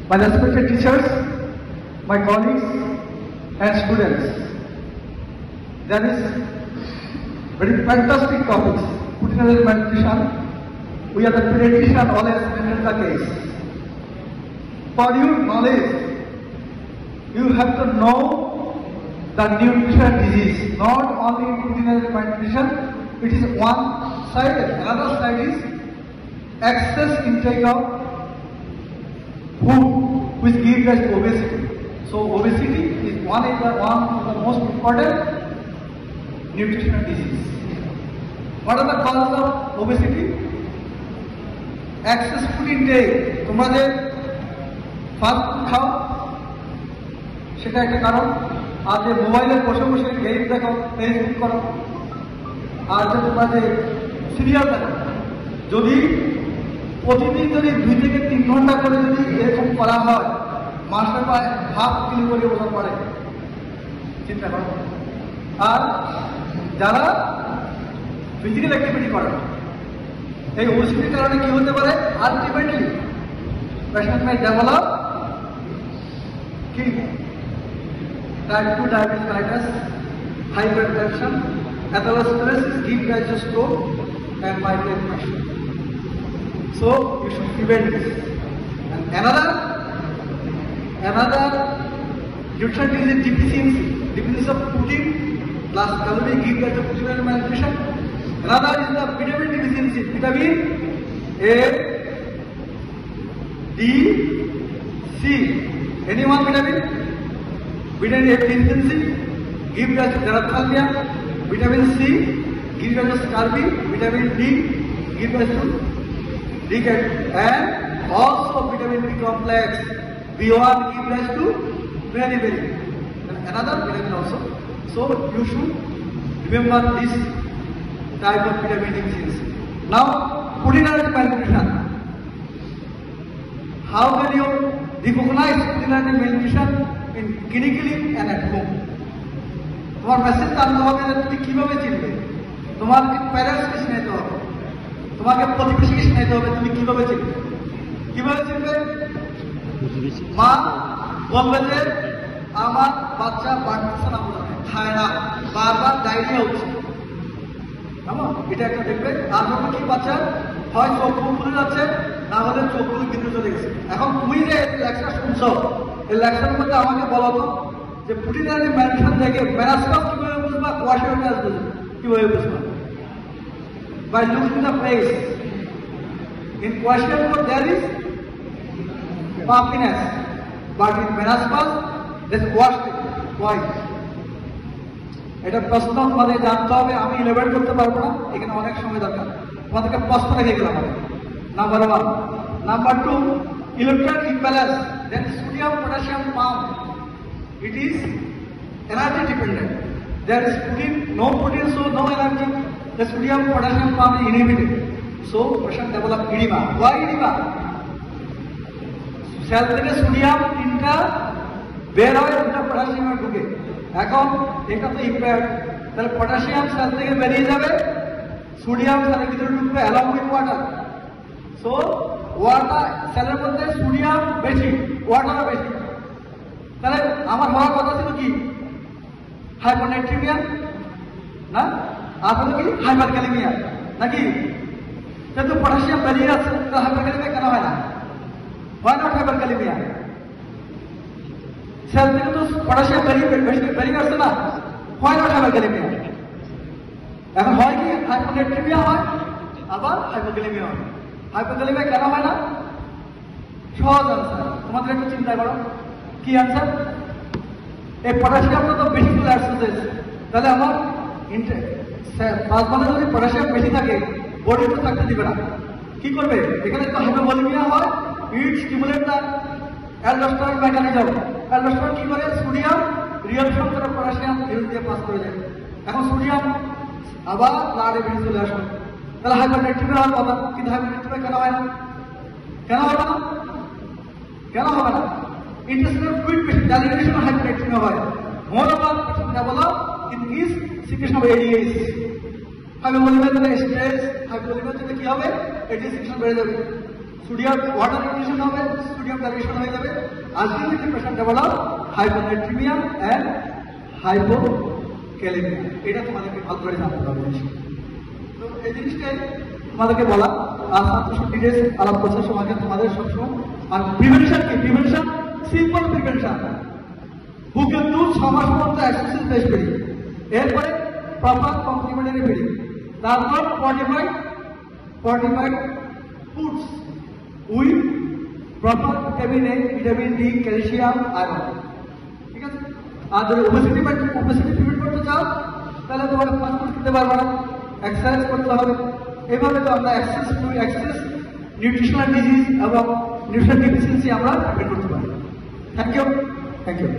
My respected teachers, my colleagues and students, there is very fantastic topics. Food-related malnutrition, we are the pediatrician always handle the case. For your knowledge, you have to know the nutrition disease, not only food-related malnutrition. It is one side, another side is excess intake of food which gives rise to obesity. So obesity is one of the most important nutritional disease. What are the causes of obesity? Excess food intake. তোমরা যে fast food খাও সেটা একটা কারণ, আর যে মোবাইলে বসে বসে গেম দেখো, ফেসবুক করো, আর যে তোমরা যে সিরিয়াল দেখো, যদি প্রতিদিন যদি 2 থেকে 3 ঘন্টা করে যদি এরকম করা হয়, মাসে প্রায় 1/2 কিলো করে ওজন বাড়ে। চিন্তা করো। আর যারা ফিজিক্যাল অ্যাক্টিভিটি করে, এই ওবেসিটির কারণে কি হতে পারে? আলটিমেটলি পেশেন্ট মে ডেভেলপ কি type 2 diabetes mellitus, hypertension, atherosclerosis, give rise to stroke and microinfarction. So you should prevent this. And another nutrient is deficiency. Deficiency of protein plus calorie give rise to food malnutrition. Another is the vitamin deficiency. Vitamin A, D, C. Anyone vitamin? Vitamin A deficiency give rise to xerophthalmia. Vitamin C give rise to scurvy. Vitamin D give rise to decay. And also vitamin B complex B1 give rise to very another vitamin also. So you should remember this type of vitamin deficiency. Now, food-related malnutrition. How can you recognize food-related malnutrition in clinically and at home? তোমার message জানতে হবে যে তুমি কিভাবে চিনবে। তোমার প্যারেন্টসকে চিনাইতে হবে, তোমাকে প্রতিবেশীকে চিনাইতে হবে তুমি কিভাবে চিনবে। কিভাবে চিনবে? মা বলবে যে আমার বাচ্চা বাড়তেছে না, খায় না, বারবার ডায়রিয়া হচ্ছে, এটা একটা দেখবে। আর যখন কি বাচ্চা হয় চোখগুলো খুলে যাচ্ছে, না হলে চোখগুলো ভিতরে চলে গেছে। এখন তুমি যে লেকচার শুনছো, এই লেকচারের মধ্যে আমাকে বলো তো যে ফুড-রিলেটেড malnutrition থেকে ম্যারাস্টাস কিভাবে বুঝবা, কোয়াশিওরিয়াস কিভাবে বুঝবা? By looking the face. In kwashiorkor there is puffiness, but in marasmus there is washed white. এটা প্রশ্ন তোমাদের জানতে হবে, আমি ইলেভেন করতে পারবো না, এখানে অনেক সময় দরকার। তোমাদেরকে প্রশ্ন রেখে গেলাম। Number 1। Number 2, electrolyte imbalance, then sodium potassium pump. It is energy dependent. There is protein, no protein, so no energy. The sodium potassium pump is inhibited. So patient develop edema. Why edema? Cell থেকে sodium তিনটা বের হয়, তিনটা পটাশিয়ামে ঢুকে। এখন এটা তো impact, তাহলে পটাশিয়াম সেল থেকে বেরিয়ে যাবে, সোডিয়াম সেলের ভিতরে ঢুকবে along with water. So water সেলের মধ্যে সোডিয়াম বেশি, ওয়াটারও বেশি। তাহলে আমার হওয়ার কথা ছিল কি? হাইপোনাইট্রিমিয়া না, আর হলো কি হাইপারক্যালেমিয়া নাকি? কিন্তু পটাশিয়াম বেরিয়ে যাচ্ছে, তাহলে হাইপারক্যালেমিয়া কেন হয় না? হয় না হাইপারক্যালেমিয়া? সেল থেকে তো পটাশিয়াম বেরিয়ে আসছে না, হয় না হাইপারক্যালেমিয়া? এখন হয় কি? হাইপোনাইট্রিমিয়া হয়, আবার হাইপোক্যালেমিয়া হয়। হাইপোক্যালেমিয়া কেন হয় না? সহজ আনসার, তোমাদের একটু চিন্তা করো। কি আনসার? এই পটাশিয়ামটা তো বেশি চলে আসছে, তাহলে আমার প্লাজমাতে যদি পটাশিয়াম বেশি থাকে, বডি তো থাকতে দিবে না। কি করবে? এখানে তো হাইপোভলিমিয়া হয়, it stimulate the aldosterone mechanism. Aldosterone কি করে? সোডিয়াম রিঅ্যাকশন করে পটাশিয়াম দিয়ে পাস করে দেয়। এখন সোডিয়াম আবার ব্লাডে বেশি চলে আসবে, তাহলে হাইপারনাইট্রিমিয়া হওয়ার কথা। কিন্তু হাইপারনাইট্রিমিয়া কেন হয় না? কেন হবে না? কেন হবে না? intestinal fluid dilatation of hypernatremia হয়। Moreover, develop in his secretion of ADH. Hypovolaemia থেকে স্ট্রেস, হাইপোভলিমিয়া থেকে কি হবে? ADH সেকশন বেড়ে যাবে, সোডিয়াম ওয়াটার রিটেনশন হবে, সোডিয়াম ডাইলুশন হয়ে যাবে, ultimately the patient develop hyponatremia and hypokalemia. এটা তোমাদেরকে ভালো করে জানতে হবে। তো এই জিনিসটাই তোমাদেরকে বলা, আর ছাত্র ডিটেলস আলাপ করছে সমাজে তোমাদের সবসময়। আর প্রিভেনশন কি? প্রিভেনশন সিম্পল প্রিভেনশন, বুকের দুধ 6 মাস পর্যন্ত এক্সারসাইজ বেস্ট ফিডিং, এরপরে প্রপার কমপ্লিমেন্টারি ফিডিং, তারপর fortified foods with proper vitamin A, vitamin D, calcium, iron. ঠিক আছে? আর যদি ওবেসিটি প্রিভেন্ট করতে চাও তাহলে তোমার ফাস্ট ফুড খেতে পারবে না, এক্সারসাইজ করতে হবে। এভাবে তো আমরা অ্যাক্সেস নিউট্রিশনাল ডিজিজ এবং নিউট্রিশন ডিফিসিয়েন্সি আমরা প্রিভেন্ট করতে পারি। Thank you.